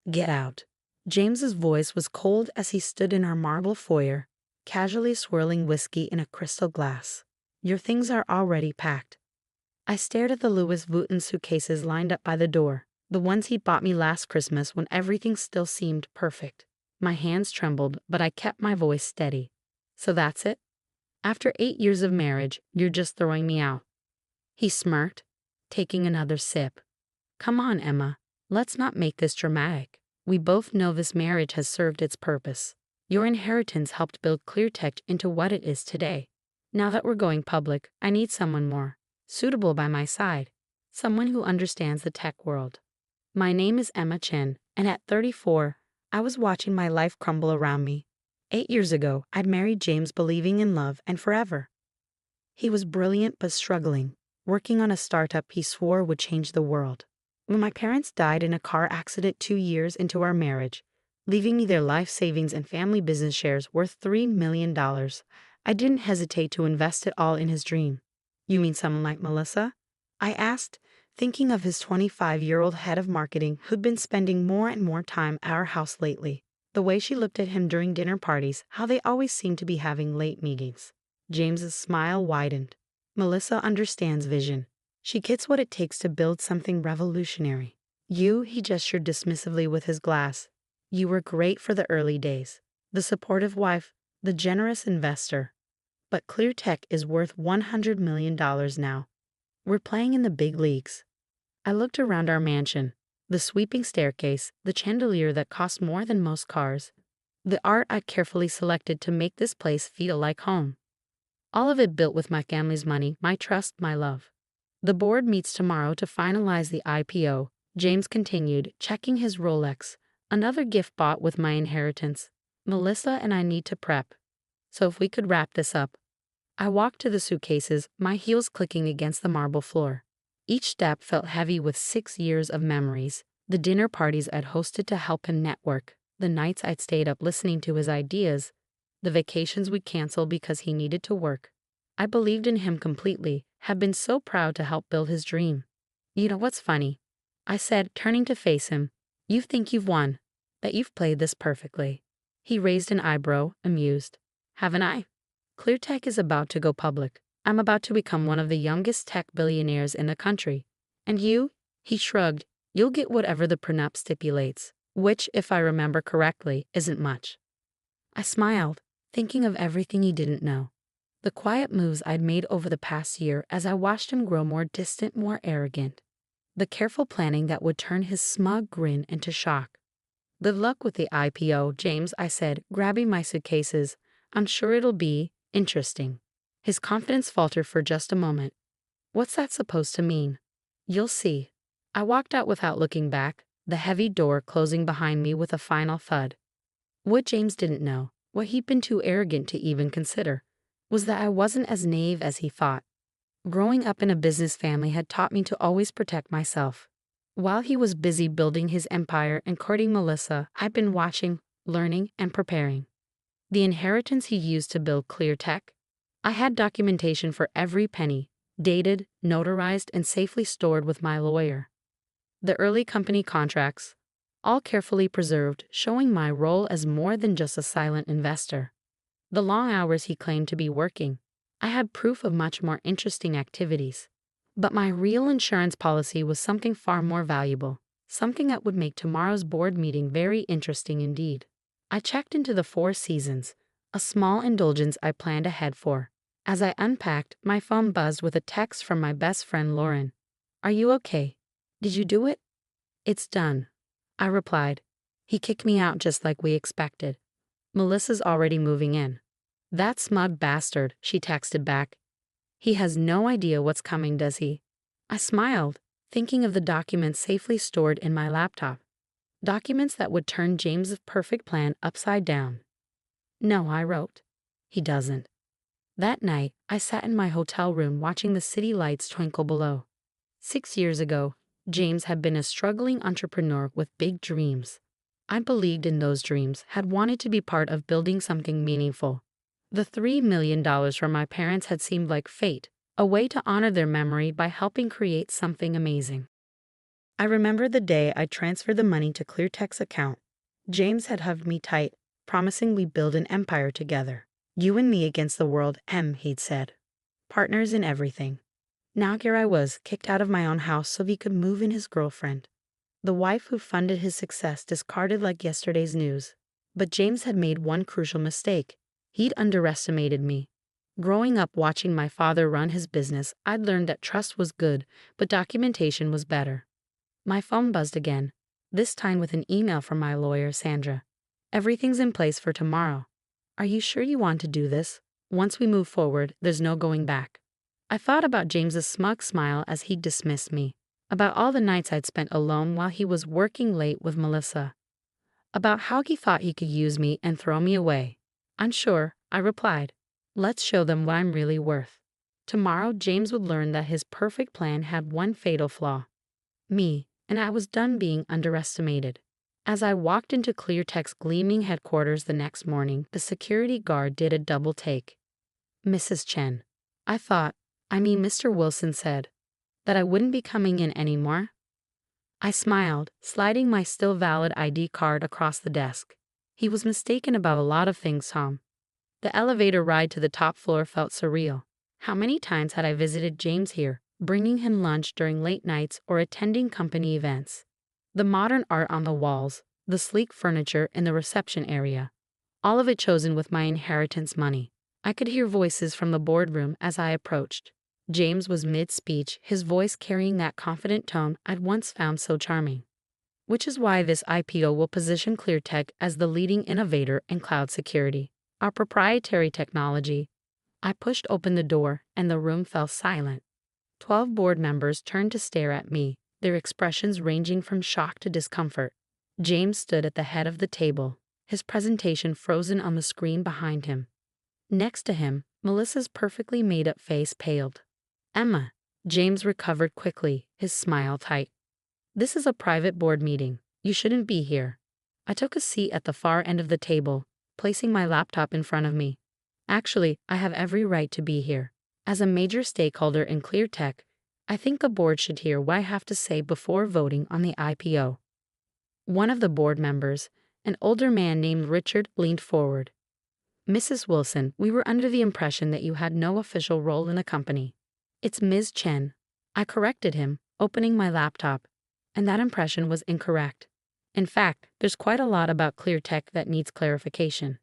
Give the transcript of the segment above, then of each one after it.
Get out. James's voice was cold as he stood in our marble foyer, casually swirling whiskey in a crystal glass. Your things are already packed. I stared at the Louis Vuitton suitcases lined up by the door, the ones he bought me last Christmas when everything still seemed perfect. My hands trembled, but I kept my voice steady. So that's it? After 8 years of marriage, you're just throwing me out. He smirked, taking another sip. Come on, Emma. Let's not make this dramatic. We both know this marriage has served its purpose. Your inheritance helped build ClearTech into what it is today. Now that we're going public, I need someone more suitable by my side, someone who understands the tech world. My name is Emma Chen, and at 34, I was watching my life crumble around me. 8 years ago, I'd married James believing in love and forever. He was brilliant but struggling, working on a startup he swore would change the world. When my parents died in a car accident 2 years into our marriage, leaving me their life savings and family business shares worth $3 million, I didn't hesitate to invest it all in his dream. You mean someone like Melissa? I asked, thinking of his 25-year-old head of marketing who'd been spending more and more time at our house lately. The way she looked at him during dinner parties, how they always seemed to be having late meetings. James's smile widened. Melissa understands vision. She gets what it takes to build something revolutionary. He gestured dismissively with his glass. You were great for the early days. The supportive wife, the generous investor. But ClearTech is worth $100 million now. We're playing in the big leagues. I looked around our mansion. The sweeping staircase, the chandelier that cost more than most cars. The art I'd carefully selected to make this place feel like home. All of it built with my family's money, my trust, my love. The board meets tomorrow to finalize the IPO, James continued, checking his Rolex. Another gift bought with my inheritance. Melissa and I need to prep. So if we could wrap this up. I walked to the suitcases, my heels clicking against the marble floor. Each step felt heavy with 6 years of memories. The dinner parties I'd hosted to help him network, the nights I'd stayed up listening to his ideas, the vacations we'd canceled because he needed to work. I believed in him completely, had been so proud to help build his dream. You know what's funny? I said, turning to face him. You think you've won, that you've played this perfectly. He raised an eyebrow, amused. Haven't I? ClearTech is about to go public. I'm about to become one of the youngest tech billionaires in the country. And you? He shrugged. You'll get whatever the prenup stipulates, which, if I remember correctly, isn't much. I smiled, thinking of everything he didn't know. The quiet moves I'd made over the past year as I watched him grow more distant, more arrogant. The careful planning that would turn his smug grin into shock. Good luck with the IPO, James, I said, grabbing my suitcases. I'm sure it'll be interesting. His confidence faltered for just a moment. What's that supposed to mean? You'll see. I walked out without looking back, the heavy door closing behind me with a final thud. What James didn't know, what he'd been too arrogant to even consider, was that I wasn't as naive as he thought. Growing up in a business family had taught me to always protect myself. While he was busy building his empire and courting Melissa, I'd been watching, learning, and preparing. The inheritance he used to build ClearTech. I had documentation for every penny, dated, notarized, and safely stored with my lawyer. The early company contracts, all carefully preserved, showing my role as more than just a silent investor. The long hours he claimed to be working. I had proof of much more interesting activities. But my real insurance policy was something far more valuable, something that would make tomorrow's board meeting very interesting indeed. I checked into the Four Seasons, a small indulgence I planned ahead for. As I unpacked, my phone buzzed with a text from my best friend Lauren. Are you okay? Did you do it? It's done, I replied. He kicked me out just like we expected. Melissa's already moving in. That smug bastard, she texted back. He has no idea what's coming, does he? I smiled, thinking of the documents safely stored in my laptop. Documents that would turn James's perfect plan upside down. No, I wrote. He doesn't. That night, I sat in my hotel room watching the city lights twinkle below. 6 years ago, James had been a struggling entrepreneur with big dreams. I believed in those dreams, had wanted to be part of building something meaningful. The $3 million from my parents had seemed like fate, a way to honor their memory by helping create something amazing. I remember the day I transferred the money to ClearTech's account. James had hugged me tight, promising we'd build an empire together. You and me against the world, he'd said. Partners in everything. Now here I was, kicked out of my own house so he could move in his girlfriend. The wife who funded his success discarded like yesterday's news. But James had made one crucial mistake. He'd underestimated me. Growing up watching my father run his business, I'd learned that trust was good, but documentation was better. My phone buzzed again, this time with an email from my lawyer, Sandra. Everything's in place for tomorrow. Are you sure you want to do this? Once we move forward, there's no going back. I thought about James's smug smile as he dismissed me, about all the nights I'd spent alone while he was working late with Melissa, about how he thought he could use me and throw me away. Unsure, I replied, let's show them what I'm really worth. Tomorrow, James would learn that his perfect plan had one fatal flaw. Me, and I was done being underestimated. As I walked into ClearTech's gleaming headquarters the next morning, the security guard did a double take. Mrs. Chen. Mr. Wilson said, that I wouldn't be coming in anymore. I smiled, sliding my still valid ID card across the desk. He was mistaken about a lot of things, Tom. The elevator ride to the top floor felt surreal. How many times had I visited James here, bringing him lunch during late nights or attending company events? The modern art on the walls, the sleek furniture in the reception area, all of it chosen with my inheritance money. I could hear voices from the boardroom as I approached. James was mid-speech, his voice carrying that confident tone I'd once found so charming. Which is why this IPO will position ClearTech as the leading innovator in cloud security, our proprietary technology. I pushed open the door, and the room fell silent. 12 board members turned to stare at me, their expressions ranging from shock to discomfort. James stood at the head of the table, his presentation frozen on the screen behind him. Next to him, Melissa's perfectly made-up face paled. Emma. James recovered quickly, his smile tight. This is a private board meeting. You shouldn't be here. I took a seat at the far end of the table, placing my laptop in front of me. Actually, I have every right to be here. As a major stakeholder in ClearTech, I think the board should hear what I have to say before voting on the IPO. One of the board members, an older man named Richard, leaned forward. Mrs. Wilson, we were under the impression that you had no official role in the company. It's Ms. Chen. I corrected him, opening my laptop, and that impression was incorrect. In fact, there's quite a lot about ClearTech that needs clarification.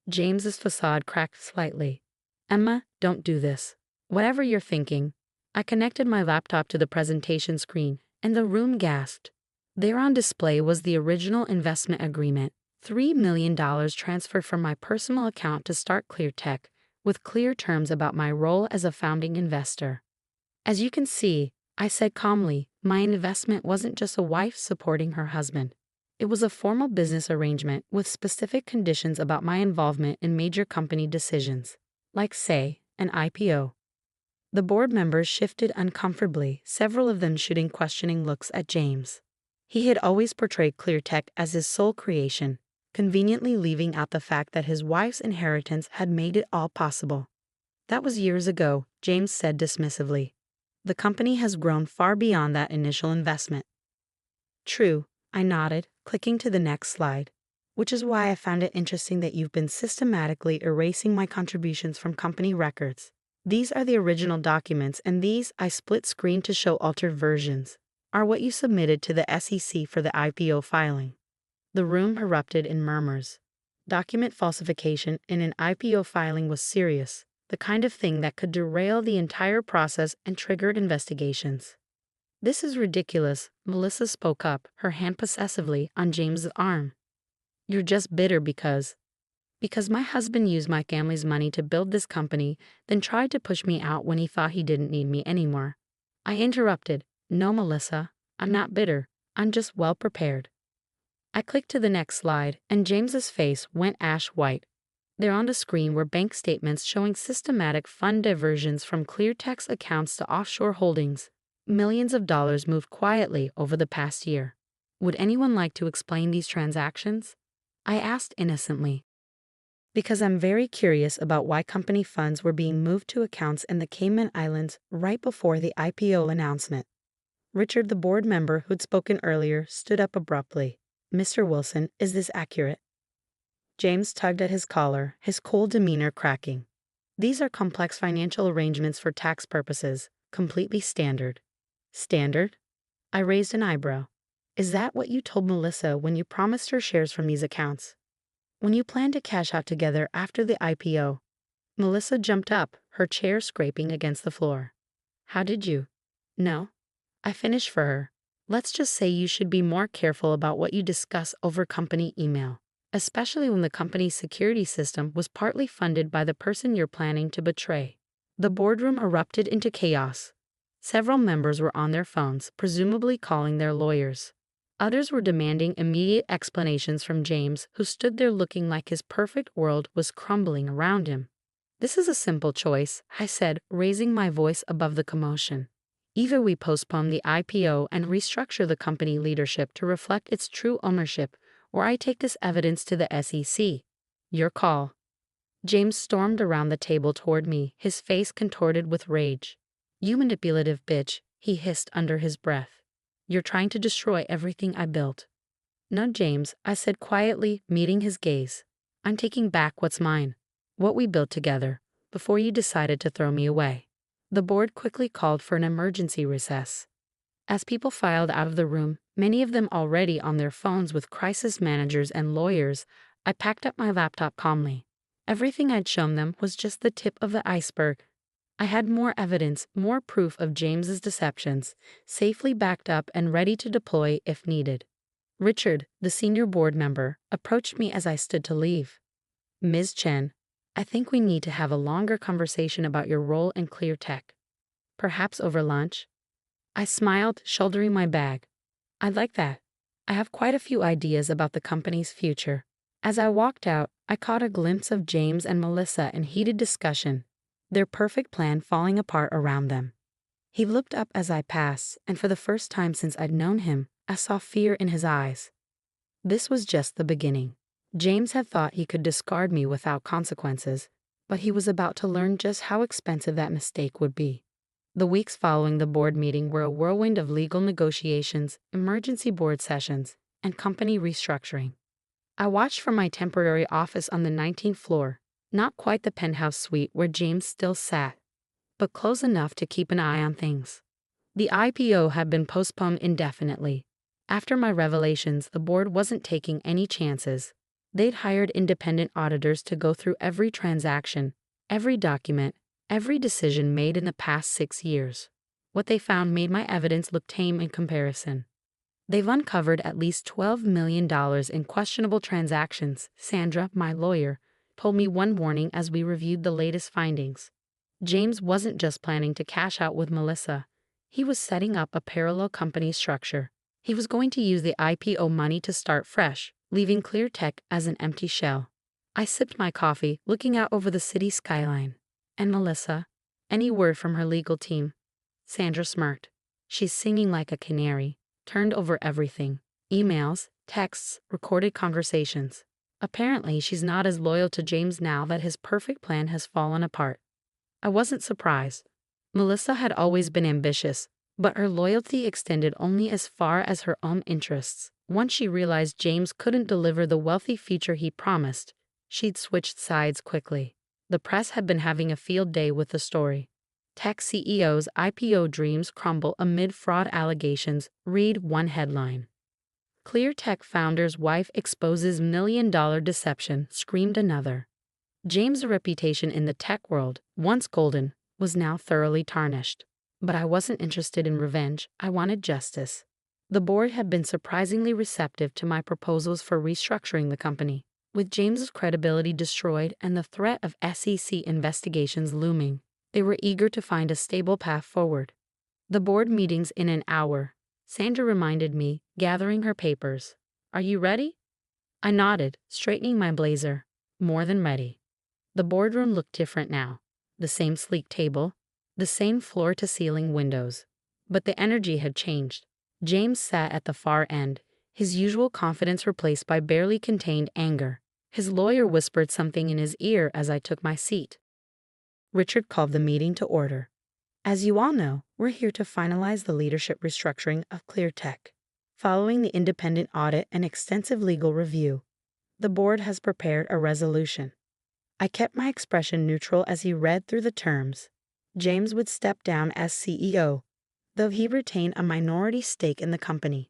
James's facade cracked slightly. Emma, don't do this. Whatever you're thinking. I connected my laptop to the presentation screen, and the room gasped. There on display was the original investment agreement, $3 million transferred from my personal account to start ClearTech, with clear terms about my role as a founding investor. As you can see, I said calmly, my investment wasn't just a wife supporting her husband. It was a formal business arrangement with specific conditions about my involvement in major company decisions, like, say, an IPO. The board members shifted uncomfortably, several of them shooting questioning looks at James. He had always portrayed ClearTech as his sole creation, conveniently leaving out the fact that his wife's inheritance had made it all possible. That was years ago, James said dismissively. The company has grown far beyond that initial investment. True, I nodded, clicking to the next slide, which is why I found it interesting that you've been systematically erasing my contributions from company records. These are the original documents, and these, I split screen to show altered versions, are what you submitted to the SEC for the IPO filing. The room erupted in murmurs. Document falsification in an IPO filing was serious, the kind of thing that could derail the entire process and trigger investigations. This is ridiculous, Melissa spoke up, her hand possessively on James's arm. You're just bitter because my husband used my family's money to build this company, then tried to push me out when he thought he didn't need me anymore. I interrupted. No, Melissa, I'm not bitter. I'm just well prepared. I clicked to the next slide, and James's face went ash white. There on the screen were bank statements showing systematic fund diversions from ClearTech's accounts to offshore holdings. Millions of dollars moved quietly over the past year. Would anyone like to explain these transactions? I asked innocently. Because I'm very curious about why company funds were being moved to accounts in the Cayman Islands right before the IPO announcement. Richard, the board member who'd spoken earlier, stood up abruptly. Mr. Wilson, is this accurate? James tugged at his collar, his cold demeanor cracking. These are complex financial arrangements for tax purposes, completely standard. Standard? I raised an eyebrow. Is that what you told Melissa when you promised her shares from these accounts? When you planned to cash out together after the IPO? Melissa jumped up, her chair scraping against the floor. How did you? No. I finished for her. Let's just say you should be more careful about what you discuss over company email, especially when the company's security system was partly funded by the person you're planning to betray. The boardroom erupted into chaos. Several members were on their phones, presumably calling their lawyers. Others were demanding immediate explanations from James, who stood there looking like his perfect world was crumbling around him. This is a simple choice, I said, raising my voice above the commotion. Either we postpone the IPO and restructure the company leadership to reflect its true ownership, or I take this evidence to the SEC. Your call. James stormed around the table toward me, his face contorted with rage. You manipulative bitch, he hissed under his breath. You're trying to destroy everything I built. No, James, I said quietly, meeting his gaze. I'm taking back what's mine, what we built together, before you decided to throw me away. The board quickly called for an emergency recess. As people filed out of the room, many of them already on their phones with crisis managers and lawyers, I packed up my laptop calmly. Everything I'd shown them was just the tip of the iceberg. I had more evidence, more proof of James's deceptions, safely backed up and ready to deploy if needed. Richard, the senior board member, approached me as I stood to leave. Ms. Chen, I think we need to have a longer conversation about your role in ClearTech. Perhaps over lunch? I smiled, shouldering my bag. I'd like that. I have quite a few ideas about the company's future. As I walked out, I caught a glimpse of James and Melissa in heated discussion, their perfect plan falling apart around them. He looked up as I passed, and for the first time since I'd known him, I saw fear in his eyes. This was just the beginning. James had thought he could discard me without consequences, but he was about to learn just how expensive that mistake would be. The weeks following the board meeting were a whirlwind of legal negotiations, emergency board sessions, and company restructuring. I watched from my temporary office on the 19th floor, not quite the penthouse suite where James still sat, but close enough to keep an eye on things. The IPO had been postponed indefinitely. After my revelations, the board wasn't taking any chances. They'd hired independent auditors to go through every transaction, every document, every decision made in the past 6 years. What they found made my evidence look tame in comparison. They've uncovered at least $12 million in questionable transactions, Sandra, my lawyer, told me one morning as we reviewed the latest findings. James wasn't just planning to cash out with Melissa. He was setting up a parallel company structure. He was going to use the IPO money to start fresh, leaving ClearTech as an empty shell. I sipped my coffee, looking out over the city skyline. And Melissa? Any word from her legal team? Sandra smirked. She's singing like a canary, turned over everything. Emails, texts, recorded conversations. Apparently, she's not as loyal to James now that his perfect plan has fallen apart. I wasn't surprised. Melissa had always been ambitious, but her loyalty extended only as far as her own interests. Once she realized James couldn't deliver the wealthy future he promised, she'd switched sides quickly. The press had been having a field day with the story. Tech CEO's IPO dreams crumble amid fraud allegations, read one headline. ClearTech founder's wife exposes $1 million deception, screamed another. James' reputation in the tech world, once golden, was now thoroughly tarnished. But I wasn't interested in revenge, I wanted justice. The board had been surprisingly receptive to my proposals for restructuring the company. With James's credibility destroyed and the threat of SEC investigations looming, they were eager to find a stable path forward. The board meeting's in an hour, Sandra reminded me, gathering her papers. Are you ready? I nodded, straightening my blazer. More than ready. The boardroom looked different now. The same sleek table, the same floor-to-ceiling windows. But the energy had changed. James sat at the far end, his usual confidence replaced by barely contained anger. His lawyer whispered something in his ear as I took my seat. Richard called the meeting to order. As you all know, we're here to finalize the leadership restructuring of ClearTech. Following the independent audit and extensive legal review, the board has prepared a resolution. I kept my expression neutral as he read through the terms. James would step down as CEO, though he retained a minority stake in the company.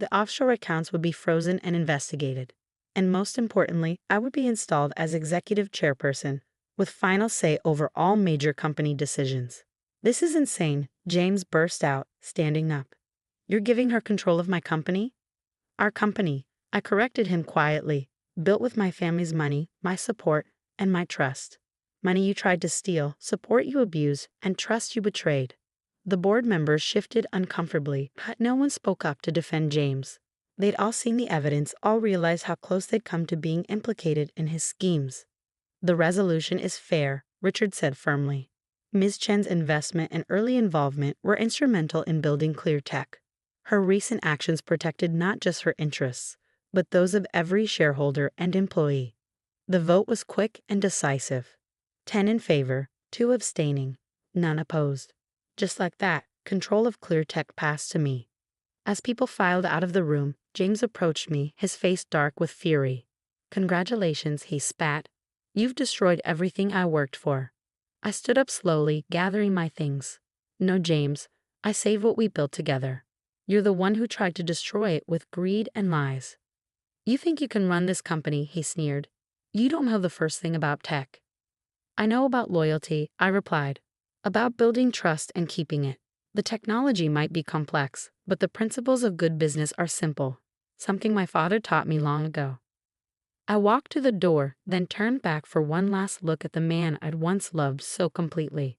The offshore accounts would be frozen and investigated. And most importantly, I would be installed as executive chairperson, with final say over all major company decisions. This is insane, James burst out, standing up. You're giving her control of my company? Our company, I corrected him quietly, built with my family's money, my support, and my trust. Money you tried to steal, support you abused, and trust you betrayed. The board members shifted uncomfortably, but no one spoke up to defend James. They'd all seen the evidence, all realized how close they'd come to being implicated in his schemes. The resolution is fair, Richard said firmly. Ms. Chen's investment and early involvement were instrumental in building ClearTech. Her recent actions protected not just her interests, but those of every shareholder and employee. The vote was quick and decisive. 10 in favor, 2 abstaining, none opposed. Just like that, control of ClearTech passed to me. As people filed out of the room, James approached me, his face dark with fury. Congratulations, he spat. You've destroyed everything I worked for. I stood up slowly, gathering my things. No, James, I saved what we built together. You're the one who tried to destroy it with greed and lies. You think you can run this company, he sneered. You don't know the first thing about tech. I know about loyalty, I replied. About building trust and keeping it. The technology might be complex, but the principles of good business are simple, something my father taught me long ago. I walked to the door, then turned back for one last look at the man I'd once loved so completely.